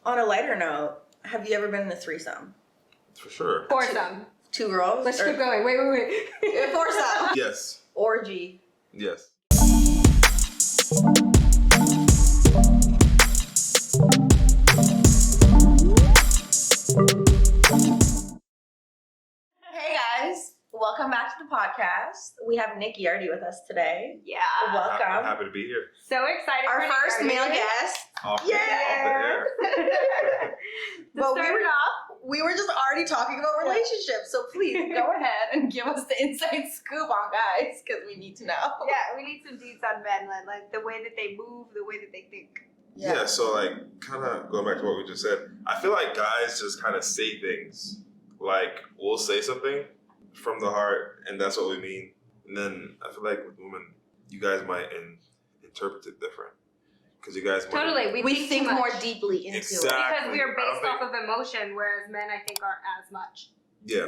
On a lighter note, have you ever been in a threesome? For sure. Foursome. 2 girls? Let's keep going. Wait. Foursome. Yes. Orgy. Yes. Hey guys, welcome back to the podcast. We have Nick Yardy with us today. Yeah. Welcome. I'm happy to be here. So excited Our for Nick first Yardy. male guest. Off the air. But Start it off. we were just already talking about relationships, so please go ahead and give us the inside scoop on guys, because we need to know. Yeah, we need some deets on men, like the way that they move, the way that they think. Yeah, so like kind of going back to what we just said, I feel like guys just kind of say things. Like we'll say something from the heart and that's what we mean. And then I feel like with women, you guys might interpret it different. Because you guys might... Totally, We think too more much. deeply into Exactly. Because we are I don't based off of emotion, whereas men, I think, aren't as much. Yeah.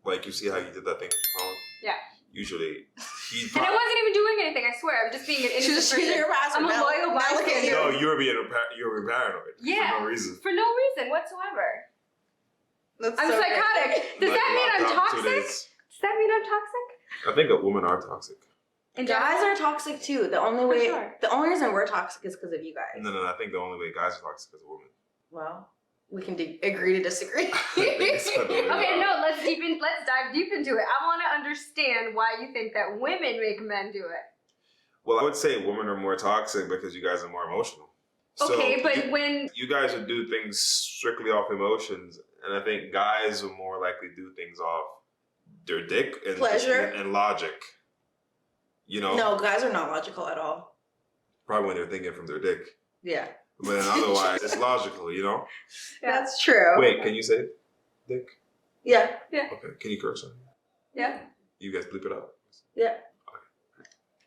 Like you see how you did that thing with Colin? Yeah. Usually he... And I wasn't even doing anything, I swear. I'm just being an innocent person. I'm a loyal bystander. No, you were paranoid. Yeah. For no reason. For no reason whatsoever. That's I'm so psychotic. Does Like, that mean I'm locked up 2 toxic? days. Does that mean I'm toxic? I think that women are toxic. In Guys general? are toxic too. The only reason we're toxic is because of you guys. No, I think the only way guys are toxic is a woman. Well, we can agree to disagree. Okay, no, let's dive deep into it. I want to understand why you think that women make men do it. Well, I would say women are more toxic because you guys are more emotional. Okay, but when... You guys would do things strictly off emotions, and I think guys will more likely do things off their dick and Pleasure. and logic. You know? No, guys are not logical at all. Probably when they're thinking from their dick. Yeah. But then otherwise, it's logical, you know? Yeah. That's true. Wait, can you say dick? Yeah. Okay, can you curse on it? Yeah. You guys bleep it out? Yeah.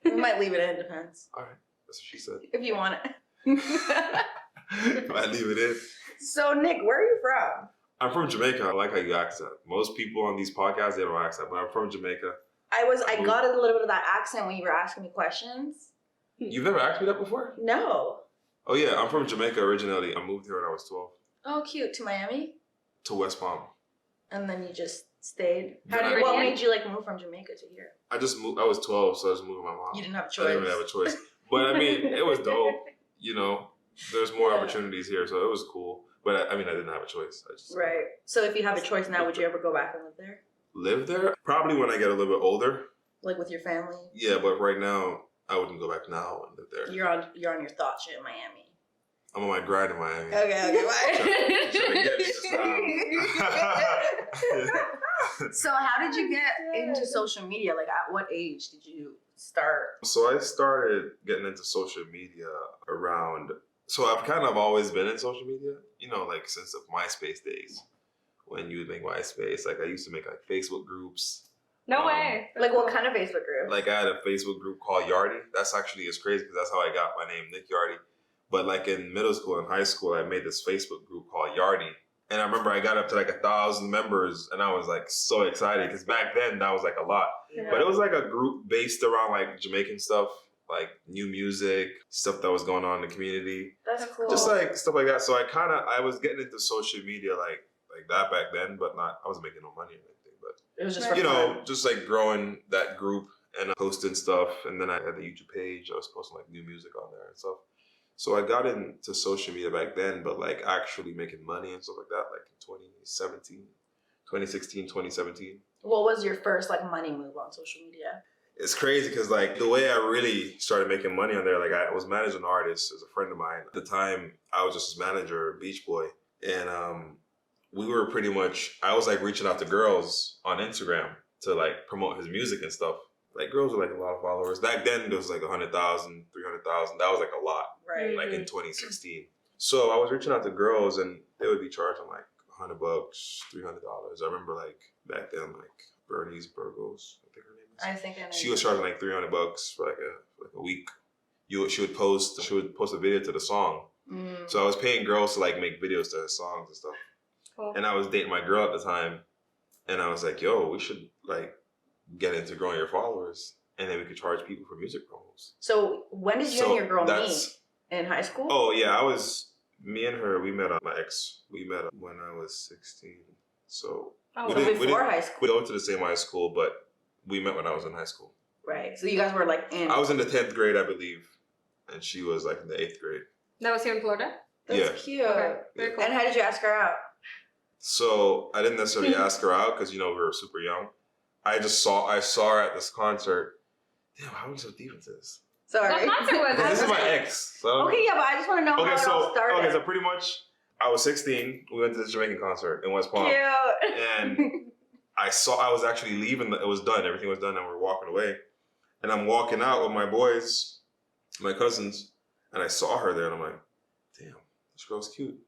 We might leave it in, depends. Alright, that's what she said. If you want it. Might leave it in. So, Nick, where are you from? I'm from Jamaica. I like how you accent. Most people on these podcasts, they don't accent, but I'm from Jamaica. I got a little bit of that accent when you were asking me questions. You've never asked me that before? No. Oh yeah, I'm from Jamaica originally. I moved here when I was 12 Oh, cute. To Miami? to West Palm. And then you just stayed. Yeah. What made you move from Jamaica to here? I just moved. I was 12, so I just moved with my mom. You didn't have a I choice. didn't really have a choice. But I mean, it was dope. You know, there's more Yeah. opportunities here, so it was cool. But I didn't have a choice. I just Right. So if you have a choice now, would you ever go back and live there? live there. Probably when I get a little bit older. Like with your family? Yeah, but right now I wouldn't go back now and live there. You're on your thought shit in Miami. I'm on my grind in Miami. Okay, bye. Trying to get me this So how did you get into social media? Like at what age did you start? So I started getting into social media around. So I've kind of always been in social media, you know, like since the MySpace days. When you would make MySpace, like I used to make like Facebook groups. No way. Like what kind of Facebook group? Like I had a Facebook group called Yardy. That's actually is crazy because that's how I got my name, Nick Yardy. But like in middle school and high school, I made this Facebook group called Yardy. And I remember I got up to like 1,000 members and I was like so excited because back then that was like a lot. Yeah. But it was like a group based around like Jamaican stuff, like new music, stuff that was going on in the community. That's cool. Just like stuff like that. So I was getting into social media like that back then, but I wasn't making no money or anything. But it was just Right. for fun. just like growing that group and posting stuff. And then I had the YouTube page. I was posting like new music on there and stuff. So I got into social media back then, but like actually making money and stuff like that, like in 2016, 2017. What was your first like money move on social media? It's crazy because like the way I really started making money on there, like I was managing artists as a friend of mine. At the time, I was just his manager, Beach Boy. And we were pretty much, I was like reaching out to girls on Instagram to like promote his music and stuff. Like girls were like a lot of followers. Back then there was like 100,000, 300,000. That was like a lot, Right. like in 2016. So I was reaching out to girls and they would be charging like $100, $300. I remember like back then, like Bernice Burgos, I think her name is. I think I know. She was charging like $300 for like a week. She would post a video to the song. Mm. So I was paying girls to like make videos to her songs and stuff. Cool. And I was dating my girl at the time, and I was like, "Yo, we should like get into growing your followers, and then we could charge people for music promos." So when did you and your girl meet? In high school? Oh yeah, I was Me and her, we met my ex. We met when I was 16. So before high school. We went to the same high school, but we met when I was in high school. Right. So you guys were like in. I was in the 10th grade, I believe, and she was like in the 8th grade. That was here in Florida? That's cute. Okay, very cool. And how did you ask her out? So I didn't necessarily ask her out because, you know, we were super young. I saw her at this concert. Damn, how are we so deep into this? Sorry. What concert was it? This is my ex. So. Okay, yeah, but I just want to know how it all started. Okay, so pretty much, I was 16. We went to this Jamaican concert in West Palm. Cute. And I was actually leaving. It was done. Everything was done, and we were walking away. And I'm walking out with my boys, my cousins, and I saw her there, and I'm like, damn, this girl's cute.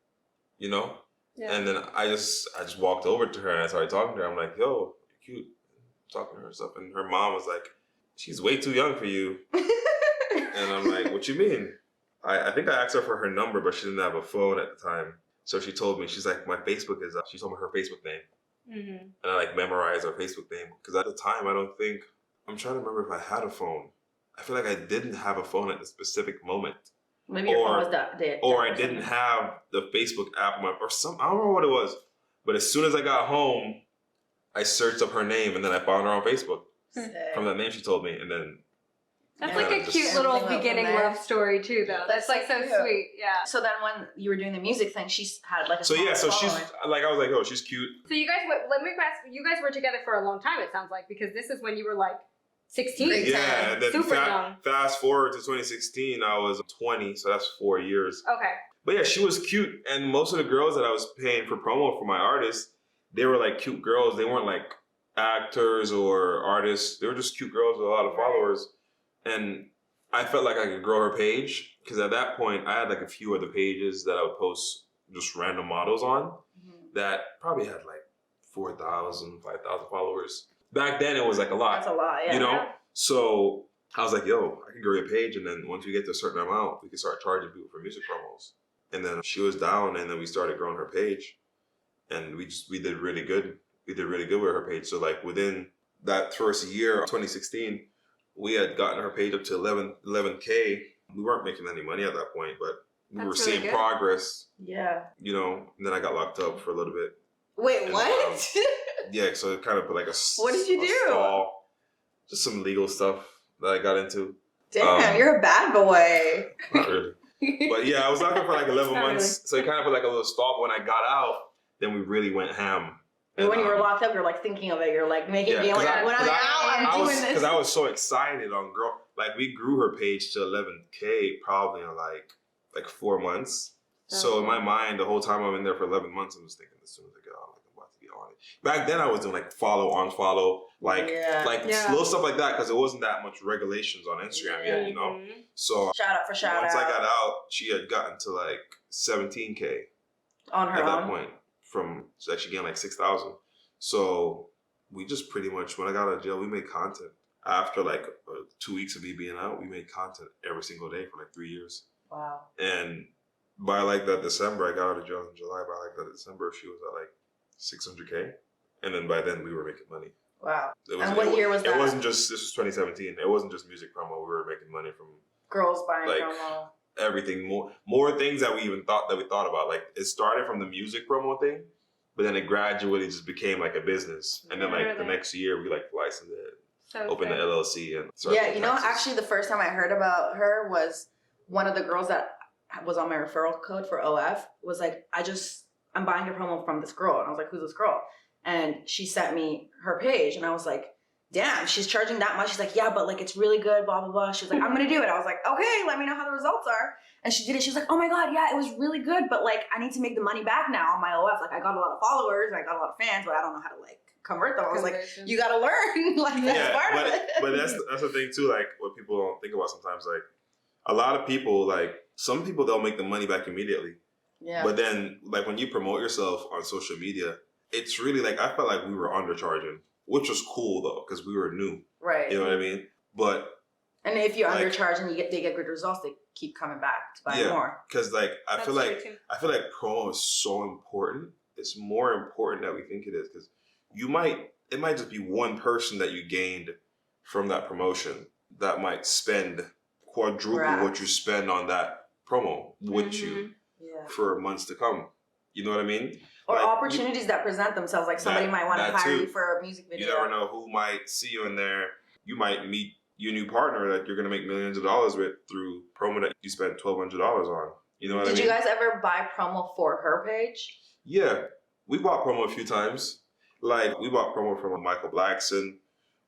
You know? Yeah. And then I just walked over to her, and I started talking to her. I'm like, yo, you're cute. Talking to her and stuff. And her mom was like, she's way too young for you. And I'm like, what you mean? I think I asked her for her number, but she didn't have a phone at the time. So she told me, she's like, my Facebook is up. She told me her Facebook name. Mm-hmm. And I like memorized her Facebook name. Because at the time, I'm trying to remember if I had a phone. I feel like I didn't have a phone at the specific moment. Maybe your phone was dead. Or I didn't have the Facebook app I don't remember what it was. But as soon as I got home, I searched up her name and then I found her on Facebook. From that name she told me. And then that's like a cute little beginning love story too, though. That's like so sweet. Yeah. So then when you were doing the music thing, she had like a so she's like, I was like, oh, she's cute. So you guys, let me ask, you guys were together for a long time, it sounds like, because this is when you were like 16. Yeah, and then super young. Fast forward to 2016, I was 20, so that's 4 years. Okay. But yeah, she was cute, and most of the girls that I was paying for promo for my artists, they were like cute girls. They weren't like actors or artists. They were just cute girls with a lot of followers. And I felt like I could grow her page because at that point I had like a few other pages that I would post just random models on that probably had like 4,000, 5,000 followers. Back then it was like a lot. That's a lot, yeah. You know? So I was like, yo, I can grow your page, and then once we get to a certain amount, we can start charging people for music promos. And then she was down, and then we started growing her page. And we did really good. We did really good with her page. So like within that first year, 2016, we had gotten her page up to 11K. We weren't making any money at that point, but we were seeing progress. Yeah. You know, and then I got locked up for a little bit. Wait, and, what? Yeah, so it kind of put like what did you do? Stall, just some legal stuff that I got into. Damn, you're a bad boy. Not really. But yeah, I was locked up for like 11 months. Really. So it kind of put like a little stall. But when I got out, then we really went ham. And when you were locked up, you're like thinking of it. You're like making when I'm out, I'm doing this. Because I was so excited on girl. Like we grew her page to 11K probably in like 4 months. So in my mind, the whole time I'm in there for 11 months, I'm just thinking as soon as I get out, like I'm about to get on it. Back then I was doing like follow, unfollow, little stuff like that because there wasn't that much regulations on Instagram yet, you know? So shout out. Once I got out, she had gotten to like 17K on her at that point. So she gained like 6,000. So we just pretty much, when I got out of jail, we made content. After like 2 weeks of me being out, we made content every single day for like 3 years. Wow. And by like that December, I got out of jail in July. By like that December, she was at like 600K. And then by then we were making money. Wow. And what year was that? It wasn't just, this was 2017. It wasn't just music promo. We were making money from girls buying like, promo. Everything, more things that we thought about. Like it started from the music promo thing, but then it gradually just became like a business. And then like the next year we like licensed it, opened the LLC and you know, actually the first time I heard about her was one of the girls that was on my referral code for OF was like, I'm buying a promo from this girl. And I was like, who's this girl? And she sent me her page and I was like, damn, she's charging that much. She's like, yeah, but like it's really good, blah, blah, blah. She was like, I'm gonna do it. I was like, okay, let me know how the results are. And she did it. She was like, oh my God, yeah, it was really good, but like I need to make the money back now on my OF. Like I got a lot of followers and I got a lot of fans, but I don't know how to like convert them. I was like, you gotta learn. Like that's part of it. But that's the thing too, like what people don't think about sometimes. Like a lot of people, like some people they'll make the money back immediately. Yeah. But then like when you promote yourself on social media, it's really like I felt like we were undercharging. Which was cool though, because we were new. Right. You know what I mean? And if you undercharge and they get good results, they keep coming back to buy more. Because like I feel like promo is so important. It's more important than we think it is because it might just be one person that you gained from that promotion that might spend quadruple what you spend on that promo with you. Yeah. for months to come. You know what I mean? Or Like, opportunities that present themselves, like somebody might want to that hire too. you for a music video. You never know who might see you in there. You might meet your new partner that you're gonna make millions of dollars with through promo that you spent $1,200 on. You know what I mean? Did you guys ever buy promo for her page? Yeah, we bought promo a few times. Like, we bought promo from Michael Blackson.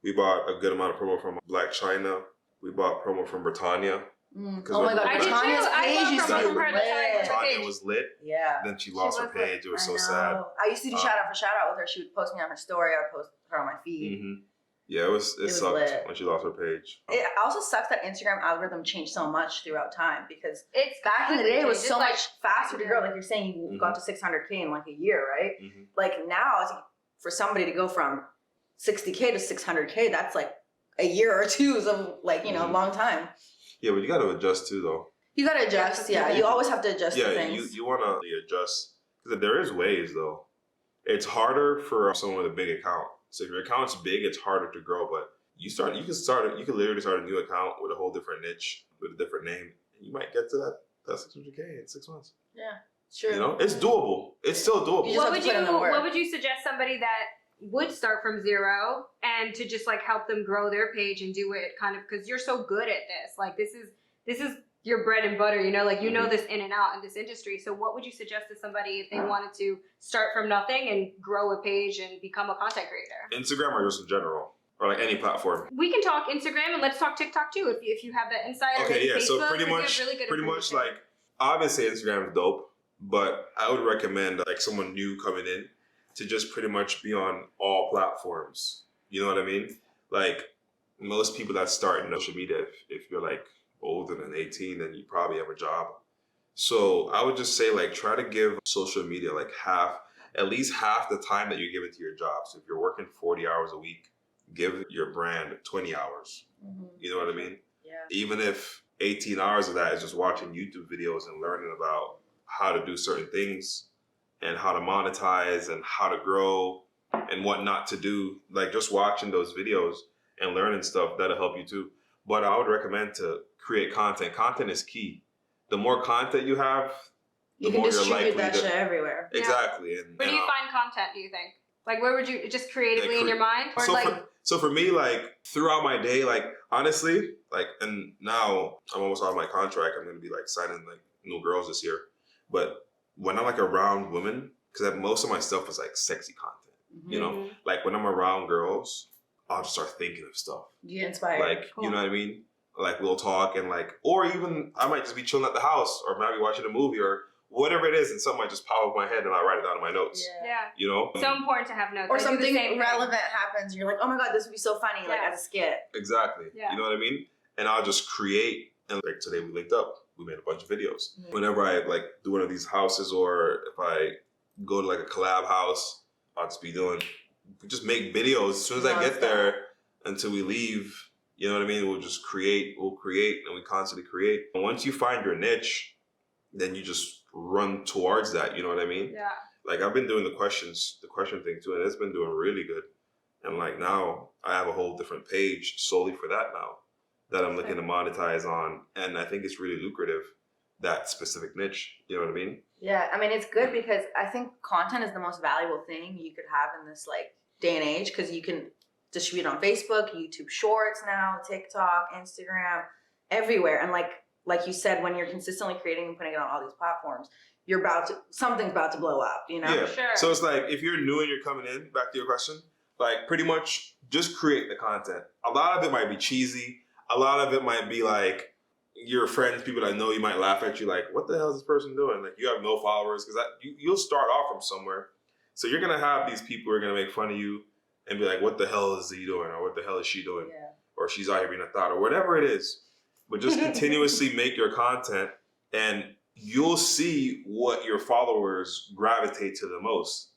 We bought a good amount of promo from Black China. We bought promo from Britannia. Oh my god, I did too. Britannia's I page bought used to promo be from her. That's how I got lit. her Britannia page. was lit. Yeah. Then she lost her was lit. page. It was so I sad. know. I used to do shout out for shout out with her. She would post me on her story. I would post her on my feed. Mm-hmm. Yeah, it sucked lit. when she lost her page. It also sucks that Instagram algorithm changed so much throughout time because It's back in the day it was so like, much faster to grow. Like you're saying, you got to 600K in like a year, right? Like now, for somebody to go from 60K to 600K, that's like a year or two of like, long time. Yeah, but you got to adjust too, though. You got to adjust. Yeah, you always have to adjust to Yeah, things. you want to adjust. Because there is ways, though. It's harder for someone with a big account. So if your account's big, it's harder to grow. But you can literally start a new account with a whole different niche, with a different name. And you might get to that 600K in 6 months. Yeah, sure. You know, it's doable. It's still doable. You just have to put in the work. What would you suggest somebody that would start from zero and to just like help them grow their page and do it kind of, because you're so good at this, like this is your bread and butter, like you know this in and out in this industry. So what would you suggest to somebody if they wanted to start from nothing and grow a page and become a content creator? Instagram or just in general, or like any platform? We can talk Instagram and let's talk TikTok too if you have that insight. Okay, yeah. Facebook, So pretty you have much, really good pretty much information. like obviously Instagram is dope, but I would recommend like someone new coming in to just pretty much be on all platforms. You know what I mean? Like most people that start in social media, if you're like older than 18, then you probably have a job. So I would just say like try to give social media like at least half the time that you're giving to your job. So if you're working 40 hours a week, give your brand 20 hours. You know what I mean? Yeah. Even if 18 hours of that is just watching YouTube videos and learning about how to do certain things and how to monetize and how to grow and what not to do, like just watching those videos and learning stuff, that'll help you too. But I would recommend to create content. Content is key. The more content you have, the You can more you're distribute likely that to... shit everywhere. Exactly. And, Where do you find content, do you think? Like where would you, just creatively in your mind? Or So for me, like throughout my day, like honestly, like, and now I'm almost out of my contract. I'm going to be like signing like new girls this year. But when I'm like around women, because most of my stuff is like sexy content, you know, like when I'm around girls, I'll just start thinking of stuff. You get inspired. Like, you know what I mean? Like we'll talk and like, or even I might just be chilling at the house or maybe watching a movie or whatever it is, and something might just pop up in my head and I write it down in my notes. Yeah. You know? So important to have notes. Or I do the something same thing. relevant happens, and you're like, oh my god, this would be so funny, like as a skit. Exactly. Yeah. You know what I mean? And I'll just create. And like today we linked up. We made a bunch of videos. Whenever I like do one of these houses or if I go to like a collab house, I'll just be doing, just make videos as soon as I get there until we leave. You know what I mean? We'll create and we constantly create. And once you find your niche, then you just run towards that. You know what I mean? Yeah. Like I've been doing the question thing too, and it's been doing really good. And like now I have a whole different page solely for that now that I'm looking to monetize on. And I think it's really lucrative, that specific niche. You know what I mean? Yeah, I mean, it's good because I think content is the most valuable thing you could have in this like day and age because you can distribute on Facebook, YouTube Shorts now, TikTok, Instagram, everywhere. And like you said, when you're consistently creating and putting it on all these platforms, something's about to blow up, you know? Yeah. Sure. So it's like if you're new and you're coming in, back to your question, like pretty much just create the content. A lot of it might be cheesy. A lot of it might be like your friends, people that know you might laugh at you like, what the hell is this person doing? Like you have no followers because you'll start off from somewhere. So you're going to have these people who are going to make fun of you and be like, what the hell is he doing? Or what the hell is she doing? Yeah. Or she's out here being a thought or whatever it is. But just continuously make your content and you'll see what your followers gravitate to the most.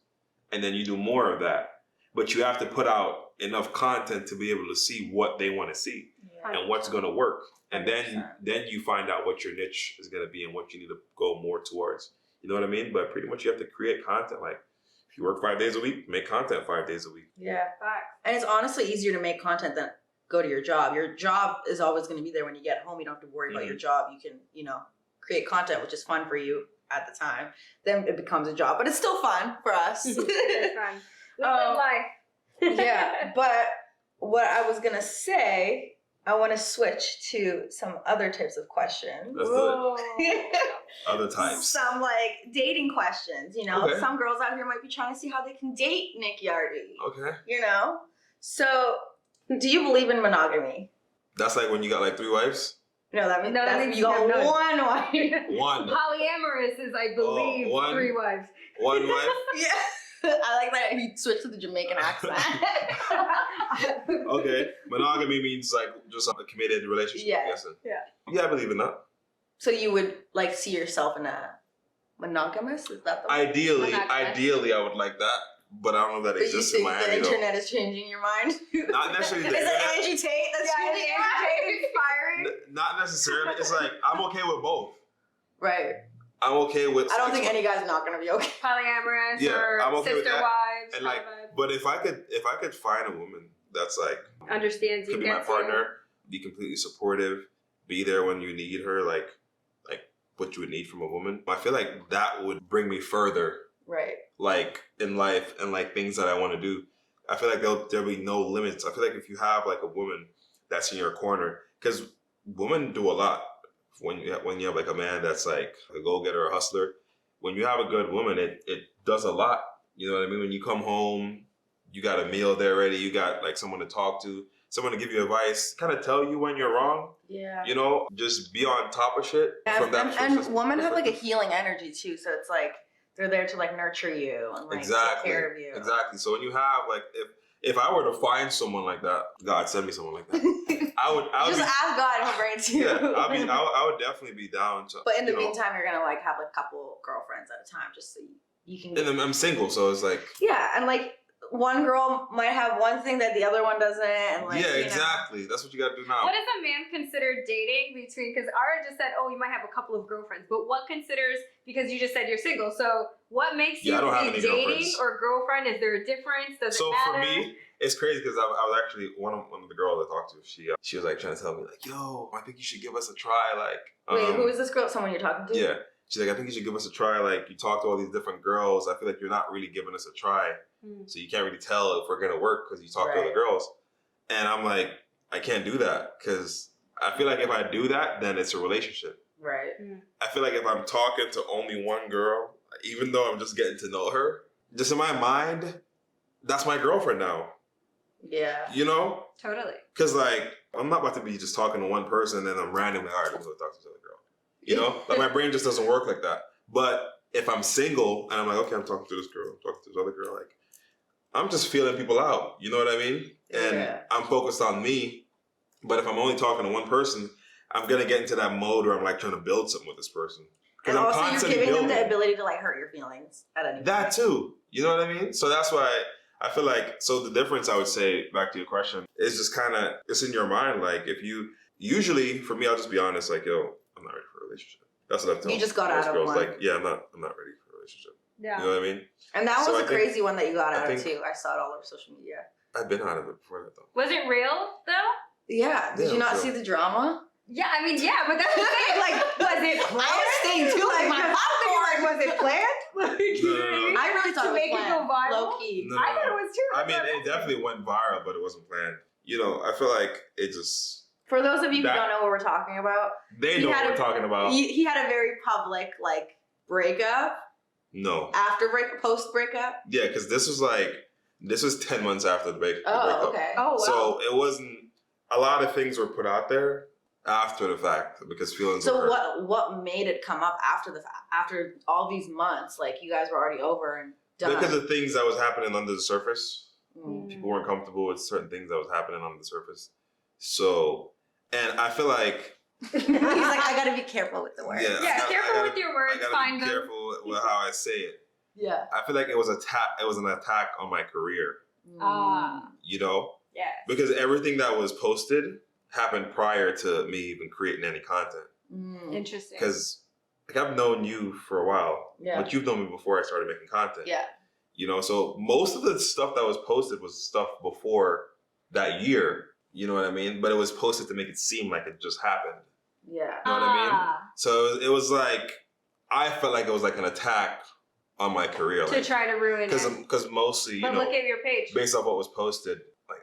And then you do more of that. But you have to put out enough content to be able to see what they want to see and what's going to work. And then you find out what your niche is going to be and what you need to go more towards. You know what I mean? But pretty much you have to create content. Like if you work 5 days a week, make content 5 days a week. Yeah. And it's honestly easier to make content than go to your job. Your job is always going to be there when you get home. You don't have to worry about your job. You can, create content, which is fun for you at the time, then it becomes a job. But it's still fun for us. It's fun. We live life. Yeah, but what I was gonna say, I want to switch to some other types of questions. Let's do it. Other types. Some like dating questions. You know, Okay. some girls out here might be trying to see how they can date Nick Yardy. Okay. You know, so do you believe in monogamy? That's like when you got like 3 wives? No, that means No, that that's means you got you have none. one wife. One. Polyamorous is, I believe, one. 3 wives. One wife? Yeah. I like that he switched to the Jamaican accent. Okay. Monogamy means like just a committed relationship, Yeah. I'm guessing. Yeah. Yeah, I believe in that. So you would like see yourself in a monogamous? Is that the Ideally, Monogamous. I would like that, but I don't know if that But you exists in think the Miami though. internet is changing your mind? Not necessarily Is the it internet. Angie Tate that's Yeah, changing your Angie Tate mind? inspiring. Not necessarily. It's like I'm okay with both. Right. I'm okay with. I don't think any guy's not gonna be okay. Polyamorous Yeah, or I'm okay with sister that. wives. And like, vibe. but if I could find a woman that's like Understands you, could be my gets you. partner, be completely supportive, be there when you need her, like what you would need from a woman. I feel like that would bring me further, Right. like in life and like things that I want to do. I feel like there'll be no limits. I feel like if you have like a woman that's in your corner, because women do a lot. When you have like a man that's like a go-getter, a hustler, when you have a good woman, it does a lot. You know what I mean? When you come home, you got a meal there ready. You got like someone to talk to, someone to give you advice, kind of tell you when you're wrong. Yeah. You know, just be on top of shit. From that And women have like a healing energy too, so it's like they're there to like nurture you and like exactly, take care of you. exactly. So when you have like, if I were to find someone like that, God send me someone like that. I would Just be, ask God and he'll bring it to you. yeah, I would definitely be down to. But in the you know, meantime, you're gonna like have like a couple girlfriends at a time, just so you can. and I'm single, so it's like. Yeah, and like one girl might have one thing that the other one doesn't, and like Yeah, you know. exactly. That's what you got to do now. What does a man consider dating between? Because Ara just said, "Oh, you might have a couple of girlfriends," but what considers? Because you just said you're single, so what makes you I don't have be any dating girlfriends. or girlfriend? Is there a difference? Does So it matter? for me, it's crazy because I was actually one of the girls I talked to. She was like trying to tell me like, "Yo, I think you should give us a try." Like, Wait, who is this girl? Someone you're talking to? Yeah, she's like, "I think you should give us a try." Like, you talk to all these different girls. I feel like you're not really giving us a try, so you can't really tell if we're gonna work because you talk to other girls. And I'm like, I can't do that because I feel like if I do that, then it's a relationship. Right. I feel like if I'm talking to only one girl, even though I'm just getting to know her, just in my mind, that's my girlfriend now. Yeah. You know? Totally. Because, like, I'm not about to be just talking to one person and then I'm randomly, all right, I'm going to talk to this other girl. You know? Like, my brain just doesn't work like that. But if I'm single and I'm like, okay, I'm talking to this girl, I'm talking to this other girl, like, I'm just feeling people out. You know what I mean? And I'm focused on me. But if I'm only talking to one person, I'm going to get into that mode where I'm, like, trying to build something with this person. And I'm also, you're constantly giving them building. the ability to like hurt your feelings at any point. That too. You know what I mean? So that's why I feel like, so the difference I would say, back to your question, is just kind of, it's in your mind. Like if you, usually for me, I'll just be honest, like, yo, I'm not ready for a relationship. That's what I've told You just got most out of girls. one. Like, yeah, I'm not ready for a relationship. Yeah. You know what I mean? And that So was I a think- crazy one that you got I out of think- too. I saw it all over social media. I've been out of it before that though. Was it real though? Yeah. Did Yeah, you not so- see the drama? Yeah, I mean, yeah, but that's the thing. Like, was it planned? I was staying too, like, my popcorn. was it planned? Like, you know what I mean? I really thought To it was make it planned. go viral? Low key. No, I thought it was too. I mean, it definitely went viral, but it wasn't planned. You know, I feel like it just, For those of you who That- don't know what we're talking about, they He know had what we're a- talking about. he had a very public like breakup, No. post breakup. Yeah, because this was 10 months after the breakup. Oh, okay. Oh, wow. So it wasn't, a lot of things were put out there after the fact because feelings were So hurt. what made it come up after the fact? After all these months, like you guys were already over and done. Because of things that was happening under the surface. Mm. People weren't comfortable with certain things that was happening under the surface. So, and I feel like, He's like, I gotta be careful with the words. yeah, Yeah, I careful gotta, with your I words. gotta Find be them. careful with how I say it. Yeah. I feel like it was an attack on my career, Ah, you know? yes. Because everything that was posted happened prior to me even creating any content. Mm. Interesting. Because like I've known you for a while, Yeah. but you've known me before I started making content. Yeah. You know, so most of the stuff that was posted was stuff before that year. You know what I mean? But it was posted to make it seem like it just happened. Yeah. You know what I mean? Ah. So it was like I felt like it was like an attack on my career. To try to ruin it. Because mostly, But look at your page. based off what was posted, like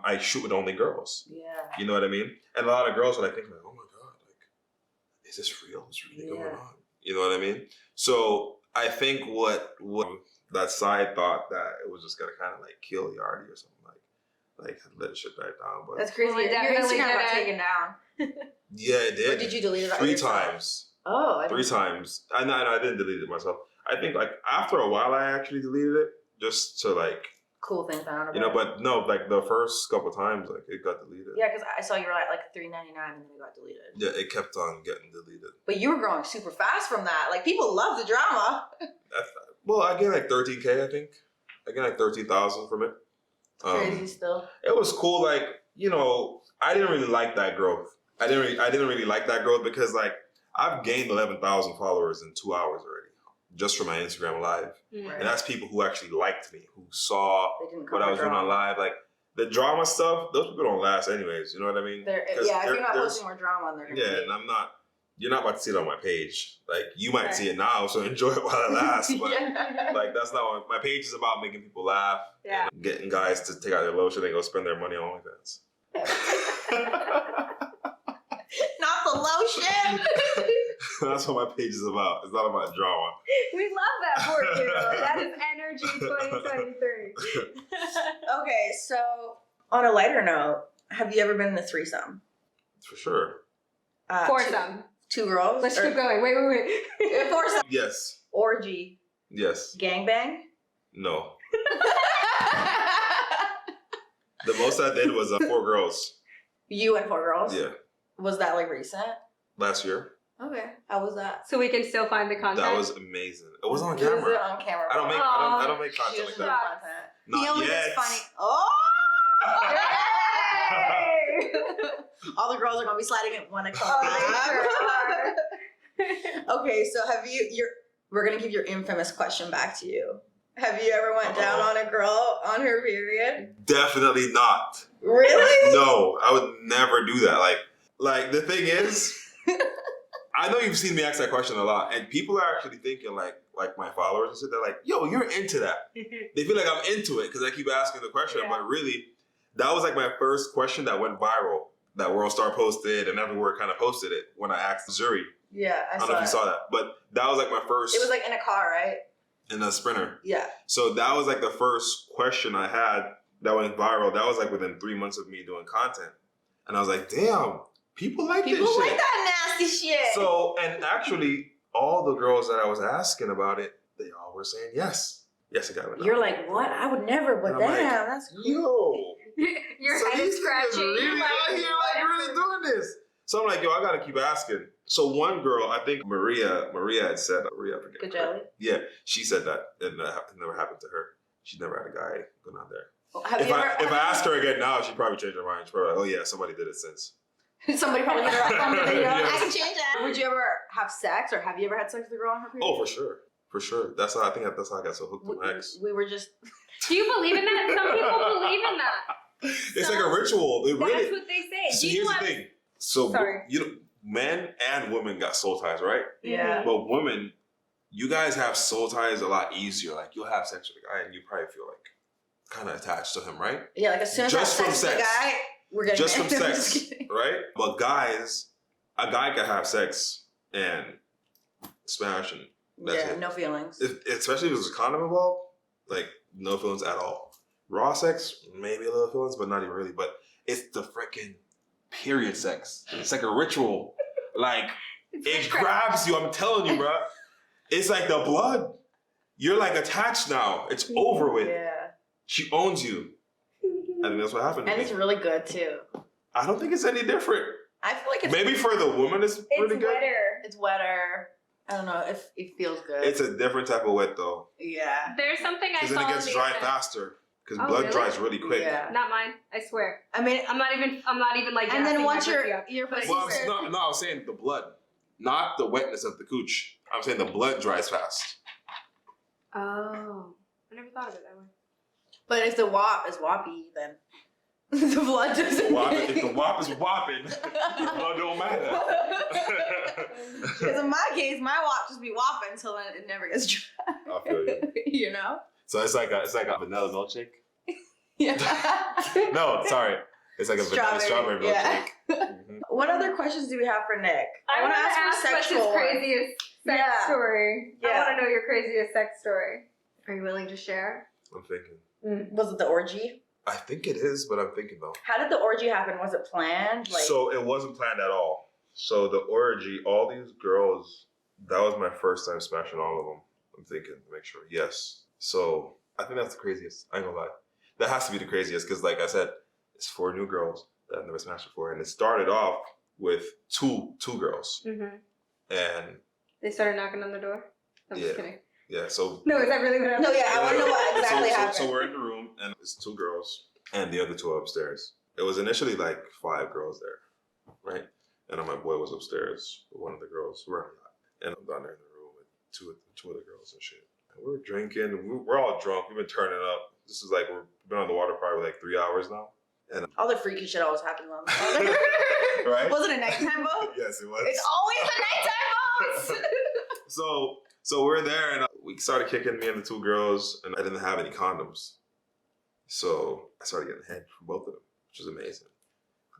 I shoot with only girls. Yeah. You know what I mean? And a lot of girls were like thinking, like, oh my God, like, is this real? What's really going on? You know what I mean? So I think what that side thought that it was just gonna kind of like kill Yardy or something, like let shit die down. But That's crazy. Well, it Your definitely Instagram got did. taken down. yeah, it did. Or did you delete it? 3 yourself? times? Oh, I 3 times. I didn't delete it myself. I think like after a while I actually deleted it just to like cool things down. you know, but no, like the first couple times like it got deleted. Yeah, because I saw you were at like $3.99 and then it got deleted. Yeah, it kept on getting deleted. But you were growing super fast from that. Like people love the drama. Well, I get like 13K, I think. I get like 13,000 from it. Crazy still. It was cool. Like, you know, I didn't really like that growth. I didn't really like that growth because like I've gained 11,000 followers in 2 hours already, just from my Instagram live. Right. And that's people who actually liked me, who saw They didn't what I was doing on live. Like the drama stuff, those people don't last anyways. You know what I mean? If you're not posting more drama, they're gonna yeah, and I'm not. You're not about to see it on my page. Like you might see it now, so enjoy it while it lasts. But like that's not what my page is about. Making people laugh. Yeah. And getting guys to take out their lotion and go spend their money on OnlyFans. Not the lotion. That's what my page is about. It's not about drama. We love that for you. That is Energy 2023. Okay, so on a lighter note, have you ever been in a threesome? For sure. Foursome. 2 girls? Let's keep going. Wait. Foursome. Yes. Orgy. Yes. Gangbang? No. The most I did was 4 girls. You and 4 girls? Yeah. Was that like recent? Last year. Okay. How was that? So we can still find the content. That was amazing. It was on Was it camera. on camera? I don't make She content like doesn't that. do content. Not He only yet. gets funny. Oh! Yay! All the girls are gonna be sliding in when it comes. Oh, Okay, so we're gonna give your infamous question back to you. Have you ever went down on a girl on her period? Definitely not. Really? No, I would never do that. Like the thing is, I know you've seen me ask that question a lot, and people are actually thinking like my followers and shit. They're like, "Yo, you're into that." They feel like I'm into it because I keep asking the question, but really, that was like my first question that went viral. That World Star posted and everywhere kind of posted it when I asked Zuri. Yeah, I don't know if you saw that, but that was like my first. It was like in a car, right? In a Sprinter. Yeah. So that was like the first question I had that went viral. That was like within 3 months of me doing content, and I was like, "Damn, people like this shit." People like that nasty shit. So, and actually, all the girls that I was asking about it, they all were saying yes. Yes, it got me. You're like, what? I would never, but And I'm like, damn, that's cool. Yo. Your So head these is niggas scratching. really out here, like really doing this. So I'm like, yo, I gotta keep asking. So one girl, I think Maria had said, I forget. Good jelly? Yeah, she said that, and it never happened to her. She never had a guy going out there. Have If I asked her again now, she'd probably change her mind. She'd probably like, oh yeah, somebody did it since. Somebody probably hit her up on the video. Yes. I can change that. Would you ever have sex, or have you ever had sex with a girl on her period? Oh, for sure. For sure. That's how I got so hooked on X. We were just. Do you believe in that? Some people believe in that. It's like a ritual. It That's really. what they say. So Do you here's want the thing. So Sorry. you know, men and women got soul ties, right? Yeah. But women, you guys have soul ties a lot easier. Like you'll have sex with a guy and you probably feel like kind of attached to him, right? Yeah, like as soon as Just I from have sex with sex. the guy, we're getting Just from I'm just sex, kidding. right? But guys, a guy can have sex and smash and that's Yeah, it. no feelings. Especially if there's a condom involved, like no feelings at all. Raw sex, maybe a little feelings, but not even really. But it's the freaking period sex. It's like a ritual. Like it grabs you. I'm telling you, bro. It's like the blood. You're like attached now. It's over with. Yeah. She owns you. I think that's what happened to And me. it's really good too. I don't think it's any different. I feel like it's Maybe for the woman it's pretty good. wetter. It's wetter. I don't know if it feels good. It's a different type of wet though. Yeah. There's something I Because saw then it on gets the dry internet. faster. Because Oh, blood really? dries really quick. Yeah. Not mine. I swear. I mean, I'm not even like. and then gassing once my pussy your up. your pussy Well, starts- I was saying the blood, not the wetness of the cooch. I'm saying the blood dries fast. Oh, I never thought of it that way. But if the wop is woppy, then The blood doesn't. If the wop is whopping, the blood don't matter. Because in my case, my wop just be whopping until it never gets dry. I feel you. You know? So it's like a vanilla milkshake. Yeah. No, sorry. It's like a strawberry milkshake. Yeah. Mm-hmm. What other questions do we have for Nick? I want to ask what's his sexual. craziest sex story. I Yeah. want to know your craziest sex story. Are you willing to share? I'm thinking. Was it the orgy? I think it is, but I'm thinking though. How did the orgy happen? Was it planned? So it wasn't planned at all. So the orgy, all these girls, that was my first time smashing all of them. I'm thinking to make sure. Yes. So I think that's the craziest. I ain't gonna lie. That has to be the craziest because, like I said, it's 4 new girls that I've never smashed before, and it started off with two girls, and They started knocking on the door. I'm Yeah. just kidding. yeah. So No, is that really what happened? No, yeah, I want to know what exactly happened. So we're in the room, and it's 2 girls, and the other 2 are upstairs. It was initially like 5 girls there, right? And my boy was upstairs with one of the girls, and I'm down there in the room with two of the girls and shit. And we're drinking. We're all drunk. We've been turning up. This is like we've been on the water probably like 3 hours now. And All the freaky shit always happens on the water. right? Was it a nighttime boat? Yes, it was. It's always a nighttime boat. So we're there, and we started kicking, me and the 2 girls, and I didn't have any condoms. So I started getting head from both of them, which was amazing.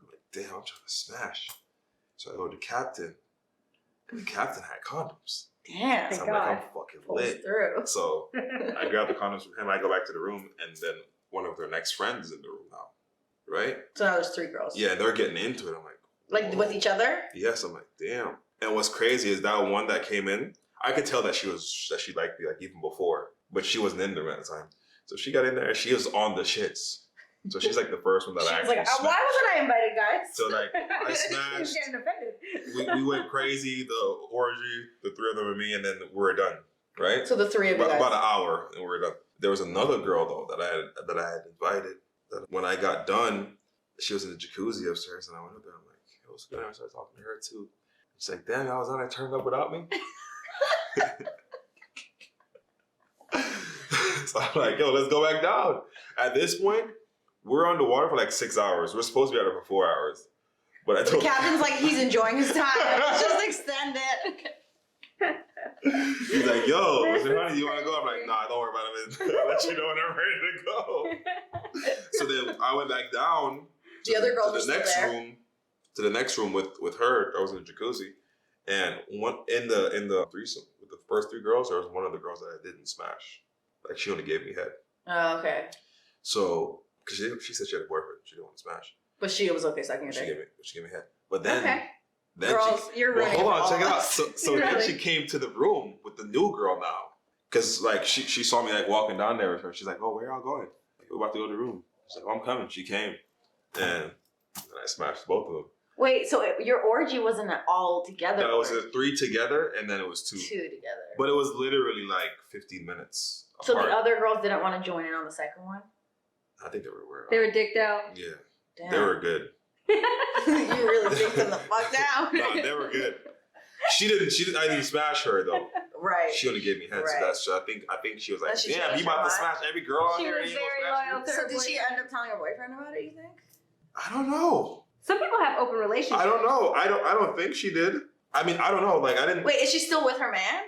I'm like, damn, I'm trying to smash. So I go to the captain, and the captain had condoms. Damn. So I'm like, I'm fucking Pulls lit. through. So I grab the condoms from him, I go back to the room, and then one of their next friends is in the room now, right? So now there's 3 girls. Yeah, they're getting into it. I'm like, Like with each other? yes. I'm like, damn. And what's crazy is that one that came in, I could tell that she liked me like even before, but she wasn't in there at the time. So she got in there, and she was on the shits. So she's like the first one that I She's actually like, smashed. why wasn't I invited, guys? So like, I He's smashed. getting offended. We went crazy. The orgy, the 3 of them and me, and then we're done. Right? So the 3 of you guys. About an hour, and we're done. There was another girl though that I had invited. That when I got done, she was in the jacuzzi upstairs, and I went up there. I'm like, "Hey, what's good?" I started talking to her too. She's like, "Damn, I was on. I turned up without me." So I'm like, "Yo, let's go back down." At this point, we're on the water for like 6 hours. We're supposed to be out there for 4 hours, but I The told captain's like, he's enjoying his time. Let's just extend it. he's like, "Yo, honey, you want to go?" I'm like, "Nah, don't worry about it. I'll let you know when I'm ready to go." So then I went back down. The other girls to were the still next there. room, to the next room with her. I was in the jacuzzi, and one in the threesome with the first 3 girls, there was one of the girls that I didn't smash. Like she only gave me head. Oh, okay. So because she said she had a boyfriend, she didn't want to smash. But she was okay sucking your She dick. gave me head. But then Okay. then Girls, you're well, ruining hold on, all check it of out. us. So then Really? she came to the room with the new girl now, because like she saw me like walking down there with her. She's like, "Oh, where y'all going? We're about to go to the room." She's like, "Oh, I'm coming." She came, and I smashed both of them. Wait, so your orgy wasn't all together? No, it was or a 3 together, and then it was 2. 2 together. But it was literally like 15 minutes So apart. the other girls didn't want to join in on the second one? I think they were. They were dicked out. Yeah, Damn. they were good. You really dicked them the fuck down. No, they were good. She didn't. I didn't smash her though. Right. She only gave me head. Right. So that's. I think she was like, She "Damn, changed you about her to mind. smash every girl on She here." was and you gonna very smash me?" loyal to So her did she boyfriend. end up telling her boyfriend about it, you think? I don't know. Some people have open relationships. I don't know. I don't think she did. I mean, I don't know. Like I didn't. Wait, is she still with her man?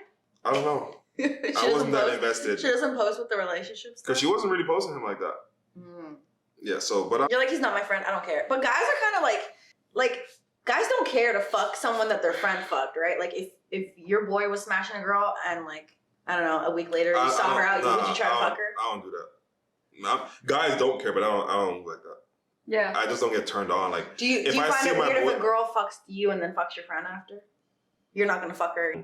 I don't know. She I doesn't wasn't that post- invested She doesn't post with the relationships. because she wasn't really posting him like that. Mm. Yeah. So, but You're like, he's not my friend. I don't care. But guys are kind of like guys don't care to fuck someone that their friend fucked, right? Like if your boy was smashing a girl and like I don't know, a week later you saw her out, would you try to fuck her? I don't do that. No, guys don't care, but I don't like that. Yeah. I just don't get turned on. Like Do you if I find see it my weird if boy- a girl fucks you and then fucks your friend after? You're not gonna fuck her.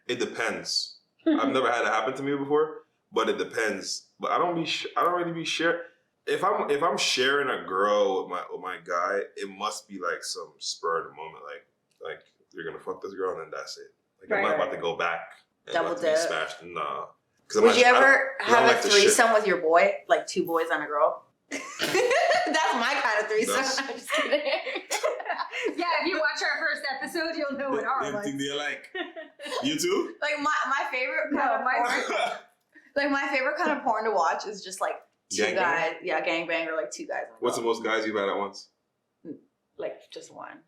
it depends. I've never had it happen to me before, but it depends. But I don't really be share. If I'm sharing a girl with my guy, it must be like some spur of the moment. Like you're gonna fuck this girl and then that's it. Like I'm Right. not about to go back and Double let me dip. smash. Nah. Would you ever I don't have like a the shit. threesome with your boy? Like 2 boys and a girl? That's my kind of threesome. That's- I'm just kidding. Yeah, if you watch our first episode, you'll know what ours Them like. thing they like. You too? Like my favorite kind No, of my- porn. Like my favorite kind of porn to watch is just like two Gangbang? guys. Yeah, gangbang or like two guys. What's the most guys you've had at once? Like just one.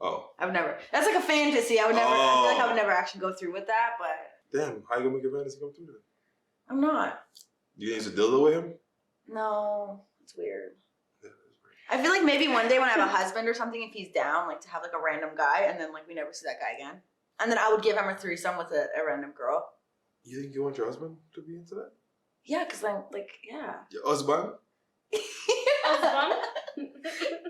Oh. I've never. That's like a fantasy. I would never. I feel like I would never actually go through with that. But Damn, how you gonna make a fantasy come through then? I'm not. You think it's a dildo with him? No, it's weird. Yeah, that's weird. I feel like maybe one day when I have a husband or something, if he's down, like to have like a random guy, and then like we never see that guy again, and then I would give him a threesome with a random girl. You think you want your husband to be into that? Yeah, because I'm like, yeah. Your husband?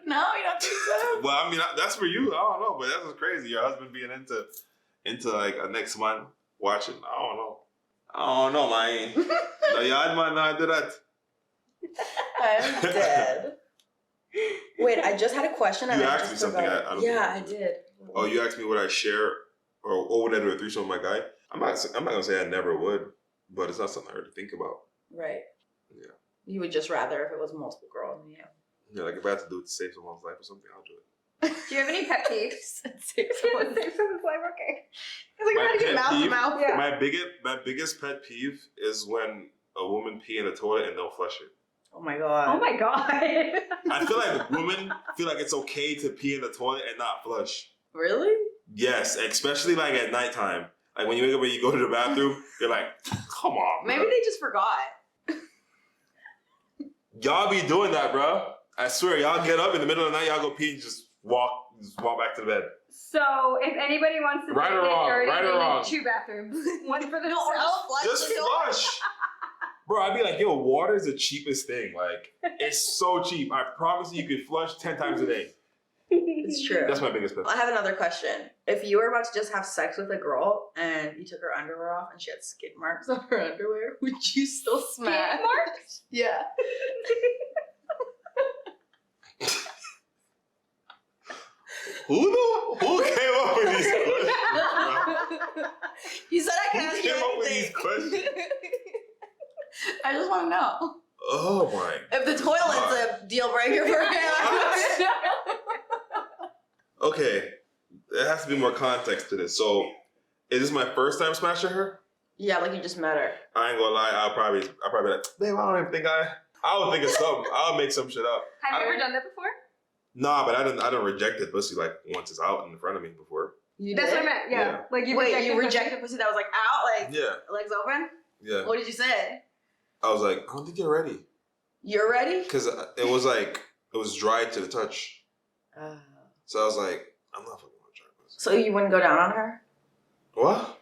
No, you don't think so? Well, I mean, that's for you. I don't know, but that's just crazy. Your husband being into like a next man watching. I don't know, man. No, your husband not do that. I'm dead. Wait, I just had a question. And You I asked me just something. forgot. I don't Yeah, I think did. Oh, you asked me would I share or would I do a threesome with my guy? I'm not gonna say I never would, but it's not something I heard to think about. Right. Yeah. You would just rather if it was multiple girls than you. Yeah, like if I had to do it to save someone's life or something, I'll do it. Do you have any pet peeves? Save someone's Save someone's life, okay. It's like we're My gonna get pet mouth to peeve? mouth. Yeah. My biggest pet peeve is when a woman pee in the toilet and don't flush it. Oh my god. Oh my god. I feel like women feel like it's okay to pee in the toilet and not flush. Really? Yes, especially like at nighttime. Like when you wake up and you go to the bathroom, you're like, come on, bro. Maybe they just forgot. Y'all be doing that, bro. I swear, y'all get up in the middle of the night, y'all go pee and just walk back to the bed. So, if anybody wants to Right date or Nick wrong, Yardy, right or they wrong. need 2 bathrooms. One for No, or themselves. Just the door. flush. Bro, I'd be like, yo, water is the cheapest thing. Like, it's so cheap. I promise you could flush 10 times a day. It's true. That's my biggest pet. I have another question. If you were about to just have sex with a girl and you took her underwear off and she had skid marks on her underwear, would you still smash? Skid marks? Yeah. Who came up with these questions, bro? You said I can Who ask you came up with these anything. questions? I just want to know. Oh my. If the toilet's a deal breaker for him. Okay, there has to be more context to this. So, is this my first time smashing her? Yeah, like you just met her. I ain't gonna lie. I'll probably be like, babe, I don't even think I would think of something. I'll make some shit up. Have you ever done that before? Nah, but I didn't reject it pussy like once it's out in front of me before. You That's did? what I meant. Yeah. Yeah. Like you Wait, rejected you pussy. rejected pussy that was like out, like Yeah, legs open? yeah. What did you say? I was like, I don't think you're ready. You're ready? Because it was dry to the touch. So I was like, I'm not fucking gonna try pussy. So you wouldn't go down on her? What?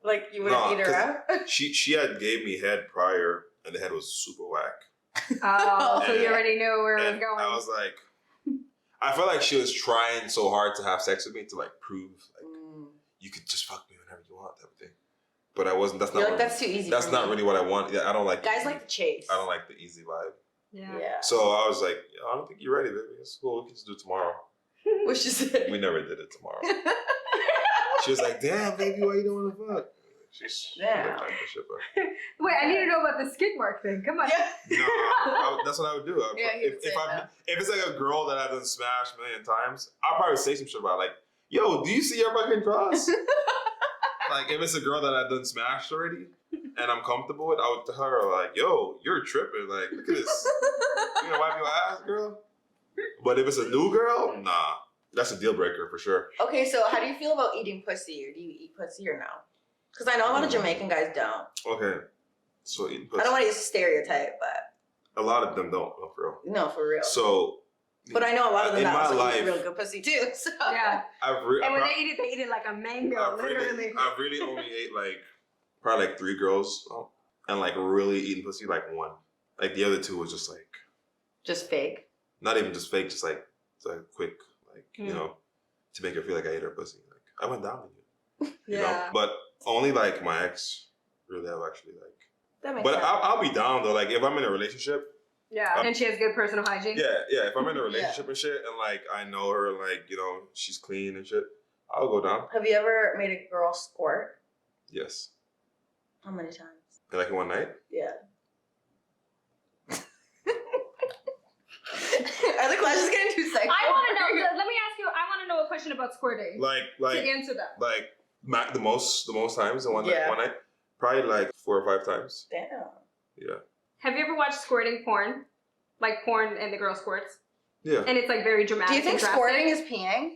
Like you wouldn't Nah, eat her out? She had gave me head prior, and the head was super whack. Oh, so you And- already knew where it was And going. I was like, I felt like she was trying so hard to have sex with me to like prove like you could just fuck me whenever you want type of thing. But I wasn't. That's not. You're like, what- that's too easy. That's for not me. really what I want. Yeah, I don't like. Guys like to chase. I don't like the easy vibe. yeah. So I was like, I don't think you're ready, baby. It's cool. We can just do it tomorrow. What she said? We never did it tomorrow. She was like, damn, baby, why you don't want to fuck? She's Damn. type of shit, but Wait, I need to know about the skid mark thing. Come on. Yeah. no, that's what I would do. Yeah, he would say that. If it's like a girl that I've done smash a million times, I'll probably say some shit about like, yo, do you see your fucking draws? Like if it's a girl that I've done smashed already and I'm comfortable with, I would tell her like, yo, you're tripping. Like, look at this. You gonna wipe your ass, girl? But if it's a new girl, nah. That's a deal breaker for sure. Okay, so how do you feel about eating pussy? Or do you eat pussy or no? Because I know a lot of Jamaican guys don't. Okay. So eating pussy. I don't want to use a stereotype, but A lot of them don't, no, for real. no, for real. So But I know a lot of them in that my also life, eat real good pussy too. So. Yeah. I've And when they eat it like a mango, I've literally. really only ate like probably like 3 girls and like really eating pussy like 1. Like the other 2 was just like Just fake. not even just fake, just like quick, like you Mm. know, to make her feel like I ate her pussy. Like I went down on you, you know. Yeah. But only like my ex really have actually like. That makes But sense. I'll be down though. Like if I'm in a relationship, Yeah. And she has good personal hygiene. yeah. If I'm in a relationship and shit, and like I know her, like you know, she's clean and shit, I'll go down. Have you ever made a girl squirt? Yes. How many times? Like in one night. Yeah. Are the questions getting too sexual? I want to know. Let me ask you. I want to know a question about squirting. Like to answer that. like the most times in one Yeah. night, probably like 4 or 5 times. Damn. Yeah. Have you ever watched squirting porn? Like porn and the girl squirts? Yeah. And it's like very dramatic. Do you think and squirting is peeing?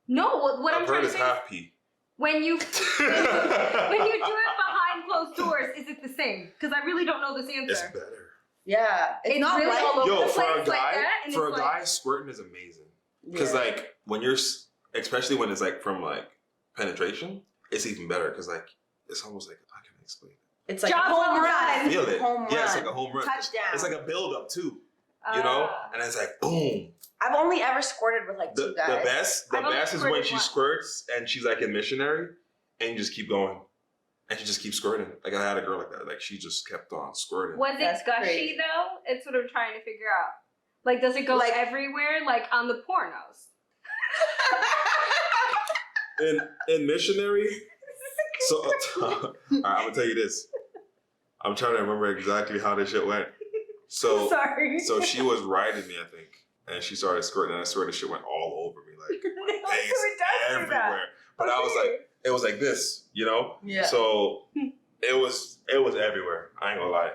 No, what I'm I've trying heard to it's say is half pee. when you do it behind closed doors, is it the same? Because I really don't know this answer. It's better. Yeah. It's not really like all over Yo, the for place a guy, like that, and for it's a like- guy, squirting is amazing. Because Yeah. like when you're, especially when it's like from like penetration, it's even better. Because like it's almost like, how can I explain it? It's like Job home well run. done. Feel it. Home Yeah, it's run. like a home run. Touchdown. It's like a build up too. You know, and it's like boom. I've only ever squirted with like two guys. The best I've only is when squirted she once. squirts and she's like in missionary, and you just keep going, and she just keeps squirting. Like I had a girl like that. Like she just kept on squirting. Was That's it gushy crazy. though? It's what I'm trying to figure out. Like, does it go Like- everywhere? Like on the pornos? In missionary. So all right, I'm gonna tell you this. I'm trying to remember exactly how this shit went. So Sorry. so she was riding me, I think, and she started squirting, and I swear the shit went all over me, like face everywhere. But I was like, it was like this, you know. Yeah. So it was everywhere. I ain't gonna lie.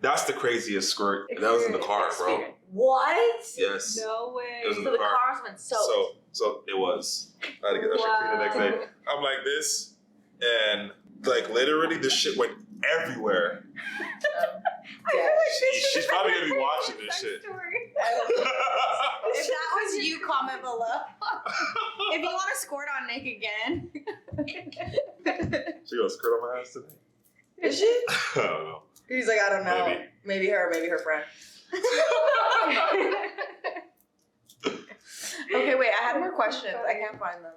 That's the craziest squirt. That was in the car, bro. What? Yes. No way. It was in So the the car. car's been soaked. So it was. I had to get that shit cleaned the next day. I'm like this, and like literally, this shit went everywhere. Yeah. She's probably gonna be watching this shit. If that was you, comment below. If you want to squirt on Nick again. She gonna skirt on my ass today? Is she? I don't know. He's like, I don't know. Maybe. Maybe her friend. Okay, wait, I had more questions. I can't find them.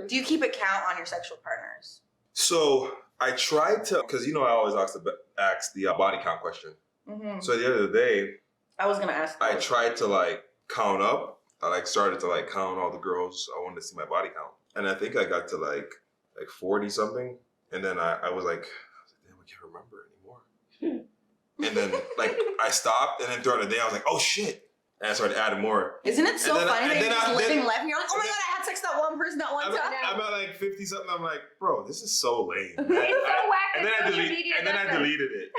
Do you keep a count on your sexual partners? So I tried to, because you know I always ask the body count question. Mm-hmm. So the other day, I was gonna ask. I tried to like count up. I like started to like count all the girls I wanted to see my body count, and I think I got to like 40 something, and then I was like, damn, I can't remember anymore. And then like I stopped, and then throughout the day I was like, oh shit, and I started adding more. Isn't it so And then funny that and you're then just living then- life and you're like, oh my god, I had sex with that one person at one time. I'm at like 50 something. I'm like, bro, this is so lame. It's so whack. And then it's I so deleted, immediate and then I effort. deleted it.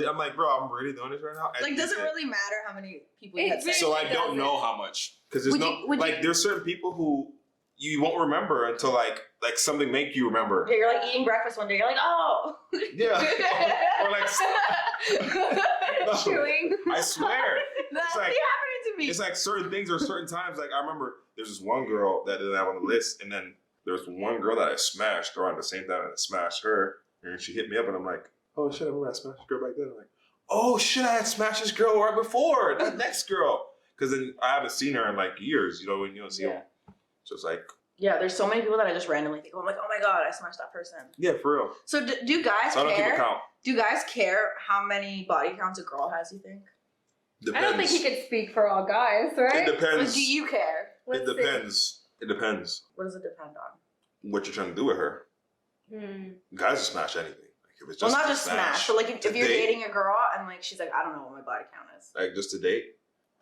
I'm like, bro, I'm really doing this right now. Like, does it really matter how many people you had It sex So with? I don't know how much, because there's Would no you- would like you- there's certain people who you won't remember until like something make you remember. Yeah, you're like eating breakfast one day. You're like, oh. Yeah. or like no, Chewing. I swear. That's like- happening to me. It's like certain things or certain times. Like I remember there's this one girl that didn't have on the list, and then there's one girl that I smashed around the same time, and I smashed her, and she hit me up, and I'm like, oh shit, I remember I smashed this girl back then. I'm like, oh shit, I had smashed this girl right before that next girl, because then I haven't seen her in like years. You know, when you don't see them, so it's like, Yeah, there's so many people that I just randomly think of. I'm like, oh my god, I smashed that person. yeah, for real. So do guys So I don't keep a care? count. Do guys care how many body counts a girl has, you think? Depends. I don't think he could speak for all guys, It right? Or depends. do you care? Let's It depends. It depends What does it depend on? what you're trying to do with her. See. Guys will smash anything. Like if it's Well, just not a just smash, but like if To you're date, dating a girl and like she's like, I don't know what my body count is. like just to date.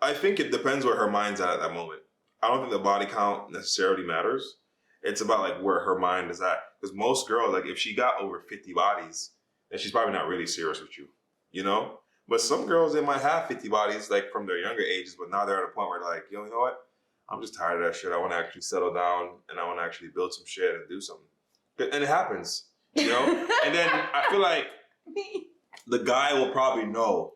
I think it depends where her mind's at that moment. I don't think the body count necessarily matters. It's about like where her mind is at. Because most girls, like if she got over 50 bodies, then she's probably not really serious with you, you know? But some girls, they might have 50 bodies like from their younger ages, but now they're at a point where they're like, you know what? I'm just tired of that shit. I want to actually settle down and I want to actually build some shit and do something. And it happens, you know? And then I feel like the guy will probably know,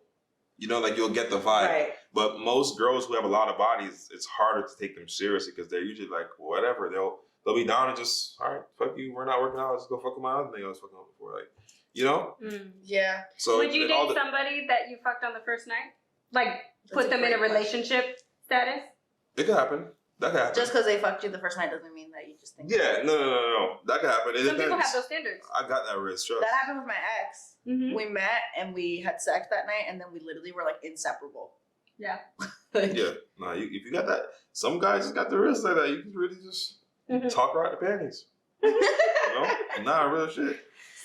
you know, like you'll get the vibe. Right. But most girls who have a lot of bodies, it's harder to take them seriously because they're usually like, whatever. They'll be down and just, all right, fuck you. We're not working out. Let's go fuck with my other thing I was fucking with before. Like, you know? Yeah. So Would you all date somebody that you fucked on the first night? Like, put That's a them in a great question. relationship status? It could happen. That could happen. Just because they fucked you the first night doesn't mean that you just think. Yeah, no. That could happen. It Some people depends. have those standards. I got that risk, trust. That happened with my ex. Mm-hmm. We met and we had sex that night, and then we literally were like inseparable. Yeah. Like, Yeah. No, if you got that, some guys just got the risk like that. You can really just Mhm. talk right the panties. You know? Nah, real shit.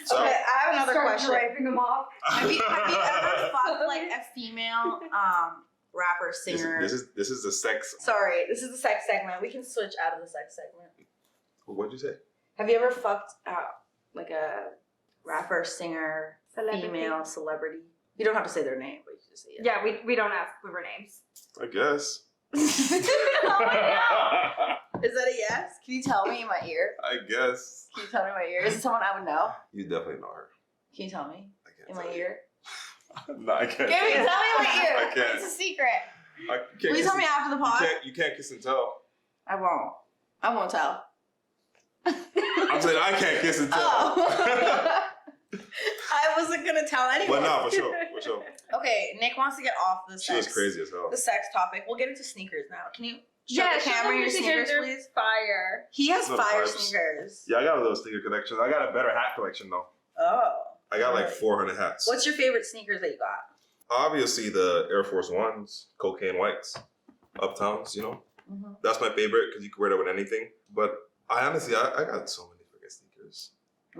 So, Okay, I have another question. draping them off. Have you ever fucked like a female rapper, singer? This is the sex. Sorry, this is the sex segment. We can switch out of the sex segment. What'd you say? Have you ever fucked like a rapper, singer, Celebrity. female celebrity? You don't have to say their name, but you just say it. Yeah, we don't have liver names. I guess. Oh my God. Is that a yes? Can you tell me in my ear? I guess. Can you tell me in my ear? Is it someone I would know? You definitely know her. Can you tell me I can't in tell my you. ear? No, I can't. Tell me in my ear. I can't. It's a secret. I can't Will you kiss tell me and- after the pod? You can't kiss and tell. I won't. I won't tell. I'm saying I can't kiss and tell. Oh. I wasn't gonna tell anyone. But no, for sure. Okay, Nick wants to get off the She was crazy as hell. the sex topic. We'll get into sneakers now. Can you show Yeah, the camera your sneakers, they're please? fire. He has Those are fire vibes. sneakers. Yeah, I got a little sneaker collection. I got a better hat collection though. Oh. I got like Right. 400 hats. What's your favorite sneakers that you got? Obviously the Air Force Ones, cocaine whites, Uptowns, you know. Mm-hmm. That's my favorite because you can wear that with anything. But I honestly, I got so many freaking sneakers.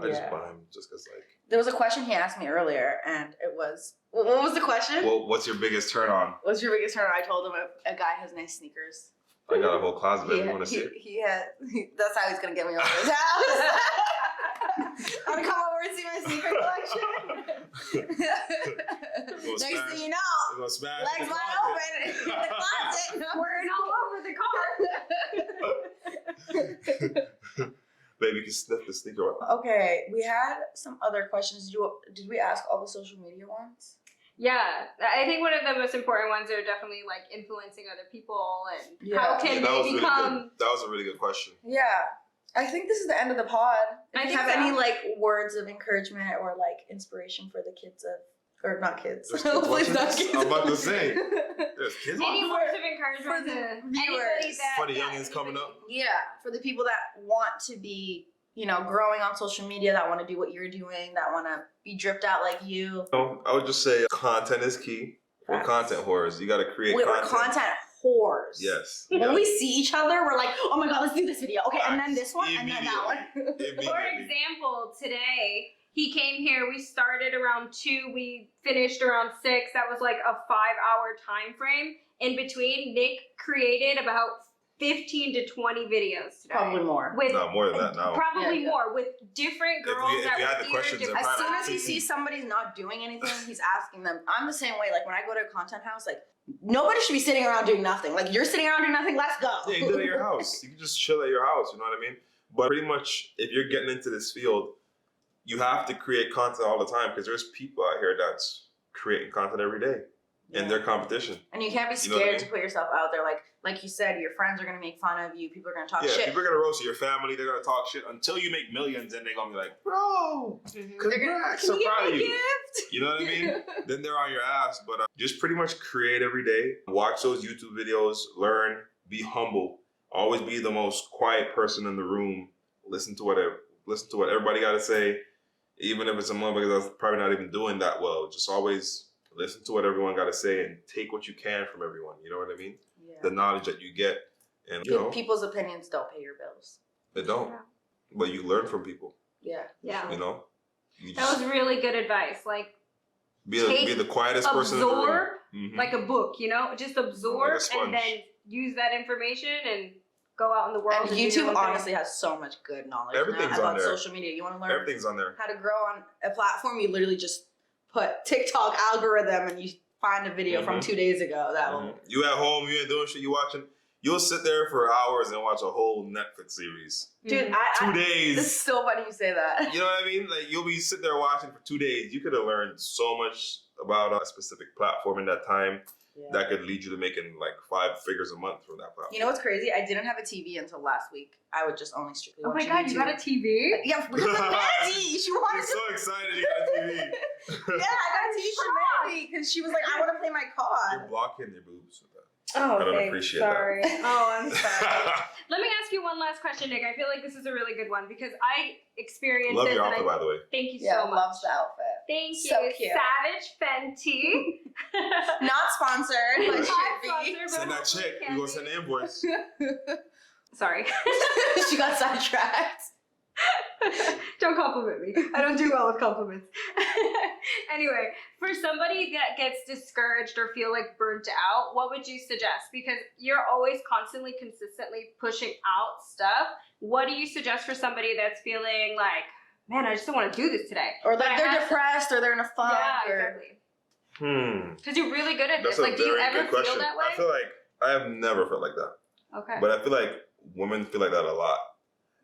I just buy them just because like. There was a question he asked me earlier, and it was, what was the question? Well, what's your biggest turn on? What's your biggest turn? I told him a guy has nice sneakers. I got a whole closet of He them. You want to see it? That's how he's gonna get me over his house. I'm gonna come over and see my sneaker collection. Next thing you know, We're gonna smash legs the wide closet. open in the closet. We're all over the car. Baby, you can sniff the sneaker out. Okay, we had some other questions. Did we ask all the social media ones? Yeah, I think one of the most important ones are definitely like influencing other people and how can that was they really become. good. That was a really good question. Yeah. I think this is the end of the pod. If I you think have so. any like words of encouragement or like inspiration for the kids or not kids. There's kids Hopefully watching not this? kids. I'm about to say. There's kids. Any For- words of for encouragement the to anybody viewers. that For the youngins coming up. Yeah, for the people that want to be, growing on social media, that want to do what you're doing, that want to be dripped out like you. I would just say content is key. We're Facts. content whores. You got to create We're content. content whores. Yes. When we see each other, we're like, oh my God, let's do this video. Okay, and then this one, and then that one. Immediately. For example, today he came here. We started around 2. We finished around 6. That was like a 5-hour time frame. In between, Nick created about 15 to 20 videos today. Probably more. With No, more than that now. probably Yeah. more with different If girls we that had were the here questions in different As front soon of as he sees somebody's not doing anything, he's asking them. I'm the same way. Like when I go to a content house, like nobody should be sitting around doing nothing. Like you're sitting around doing nothing. Let's go. Yeah, you do it at your house. You can just chill at your house. You know what I mean? But pretty much, if you're getting into this field, you have to create content all the time because there's people out here that's creating content every day, and their competition. And you can't be You know what I scared mean? to put yourself out there. Like you said, your friends are gonna make fun of you. People are gonna talk Yeah, shit. people are gonna roast you. Your family, they're gonna talk shit until you make millions, and they're gonna be like, "Bro, They're gonna, congrats, can so you proud give of me a you." gift? You know what I mean? Then they're on your ass. But just pretty much create every day. Watch those YouTube videos. Learn. Be humble. Always be the most quiet person in the room. Listen to what everybody got to say, even if it's a motherfucker that's probably not even doing that well. Just always listen to what everyone got to say and take what you can from everyone. You know what I mean? Yeah. The knowledge that you get, and you know, People's opinions don't pay your bills. they don't. But you learn from people. Yeah. Yeah. You know. You That was really good advice. Like be the quietest person in the room. absorb Mhm. like a book, just absorb Like a sponge. and then use that information and go out in the world. And And do your YouTube own thing. honestly has so much good knowledge Everything's now on about there. social media. You want to learn Everything's on there. how to grow on a platform, you literally just put TikTok algorithm and you find a video from 2 days ago that will. You at home, you ain't doing shit, you watching. You'll sit there for hours and watch a whole Netflix series. Dude, 2 days. This is so funny you say that. You know what I mean? Like you'll be sitting there watching for 2 days. You could have learned so much about a specific platform in that time that could lead you to making like 5 figures a month from that platform. You know what's crazy? I didn't have a TV until last week. I would just only strictly Oh watch my God, you YouTube. got a TV? Yeah, because of Mandy. She wanted You're to. so excited you got a TV. Yeah, I got a TV for Mandy because she was like, I want to play my You're COD. blocking your boobs with that. Oh, I don't okay. appreciate sorry. that. Oh, I'm sorry. Let me ask you one last question, Nick. I feel like this is a really good one because I experienced Love this. your and outfit, by the way. Thank you Yeah, so much. loves the outfit. Thank So you. cute. Savage Fenty. Not sponsored, but Not should be. sponsored, but Send that hopefully check. can We're going be. to send the invoice. Sorry. She got sidetracked. Don't compliment me. I don't do well with compliments. Anyway, for somebody that gets discouraged or feel like burnt out, what would you suggest? Because you're always constantly, consistently pushing out stuff. What do you suggest for somebody that's feeling like, man, I just don't want to do this today? Or But like I they're have to- depressed or they're in a funk. Yeah, or... exactly. Because you're really good at That's this. a Like, do you very ever good feel question. that way? I feel like I have never felt like that. Okay. But I feel like women feel like that a lot.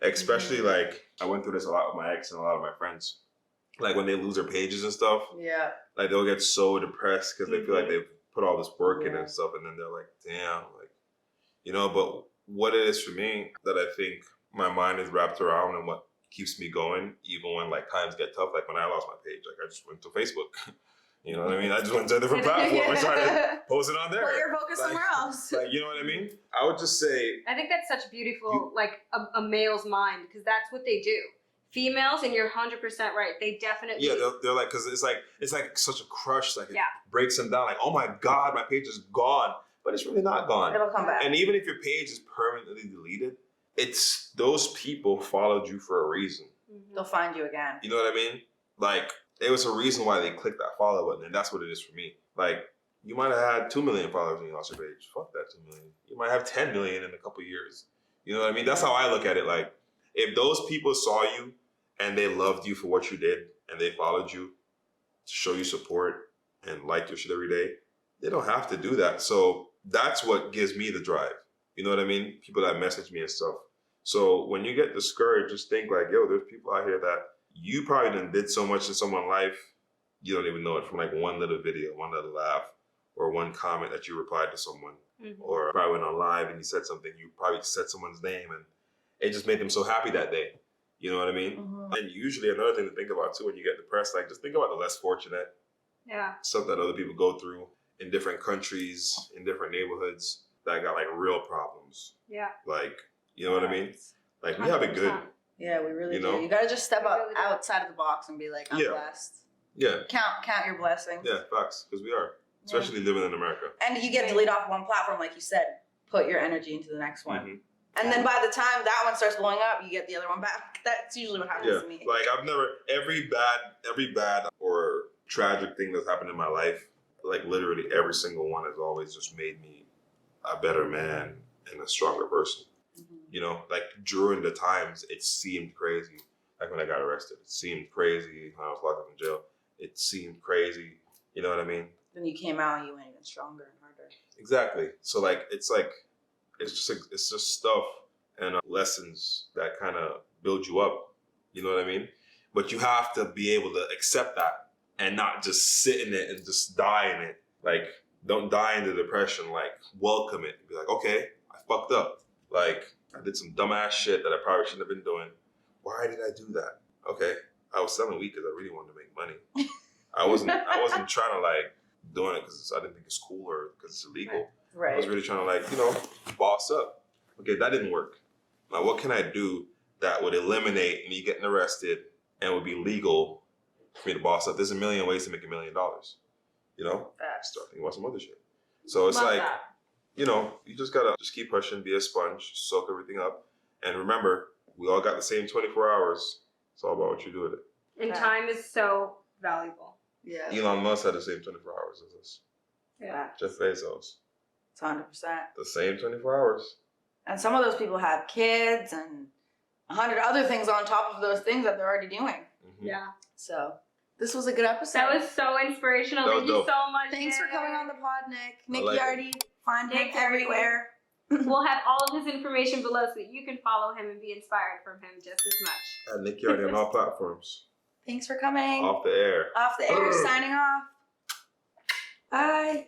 Especially like I went through this a lot with my ex and a lot of my friends. Like when they lose their pages and stuff, Yeah. like they'll get so depressed because they feel like they've put all this work in Yeah. and stuff, and then they're like, damn, like, you know. But what it is for me that I think my mind is wrapped around and what keeps me going, even when like times get tough. Like when I lost my page, like I just went to Facebook. You know what I mean? I just went to a different platform and started posting on there. Put your focus somewhere else. Like, you know what I mean? I would just say, I think that's such beautiful, like a male's mind, because that's what they do. Females, and you're 100% right. They definitely. yeah, they're like, because it's like such a crush. Like it Yeah. breaks them down. Like, oh my God, my page is gone. But it's really not gone. It'll come back. And even if your page is permanently deleted, it's those people followed you for a reason. They'll find you again. You know what I mean? Like, there was a reason why they clicked that follow button, and that's what it is for me. Like, you might have had 2 million followers when you lost your page. Fuck that 2 million. You might have 10 million in a couple years. You know what I mean? That's how I look at it. Like, if those people saw you and they loved you for what you did and they followed you to show you support and like your shit every day, they don't have to do that. So that's what gives me the drive. You know what I mean? People that message me and stuff. So when you get discouraged, just think like, yo, there's people out here that you probably done did so much in someone's life, you don't even know it from like one little video, one little laugh, or one comment that you replied to someone. Or probably went on live and you said something, you probably said someone's name and it just made them so happy that day. You know what I mean? And usually another thing to think about too when you get depressed, like just think about the less fortunate. Yeah. Stuff that other people go through in different countries, in different neighborhoods that got like real problems. Yeah. Like, you know what I mean? Like we have it good. 100%. Yeah, we really You do. know? You gotta just step We out really do. outside of the box and be like, I'm Yeah. blessed. Yeah. Count your blessings. Yeah, facts. Because we are. Especially living in America. And you get to lead off one platform, like you said. Put your energy into the next one. Mhm. And then by the time that one starts blowing up, you get the other one back. That's usually what happens Yeah. to me. Like I've never every bad or tragic thing that's happened in my life, like literally every single one has always just made me a better man and a stronger person. You know, like during the times it seemed crazy. Like when I got arrested, it seemed crazy. When I was locked up in jail, it seemed crazy. You know what I mean? Then you came out and you went even stronger and harder. Exactly. So it's just stuff and lessons that kind of build you up. You know what I mean? But you have to be able to accept that and not just sit in it and just die in it. Like, don't die in the depression. Like, welcome it. Be like, okay, I fucked up. Like, I did some dumbass shit that I probably shouldn't have been doing. Why did I do that? Okay, I was selling weed because I really wanted to make money. I wasn't trying to like doing it because I didn't think it's cool or because it's illegal. Right. I was really trying to like, you know, boss up. Okay, that didn't work. Now what can I do that would eliminate me getting arrested and would be legal for me to boss up? There's a million ways to make $1 million. You know? Facts. Start thinking about some other shit. So it's Love like, that. you know, you just gotta just keep pushing, be a sponge, soak everything up. And remember, we all got the same 24 hours. It's all about what you do with it. And Yeah. time is so valuable. Yeah. Elon Musk had the same 24 hours as us. Yeah. Jeff Bezos, It's 100%. the same 24 hours. And some of those people have kids and 100 other things on top of those things that they're already doing. Mhm. Yeah. So this was a good episode. That was so inspirational. That Thank was you dope. so much. Thanks for Nick. coming on the pod, Nick. Nick like Yardy. Find him Nick everywhere. We'll have all of his information below so that you can follow him and be inspired from him just as much. And Nick Yardy on all platforms. Thanks for coming. Off the air. Off the air, signing off. Bye.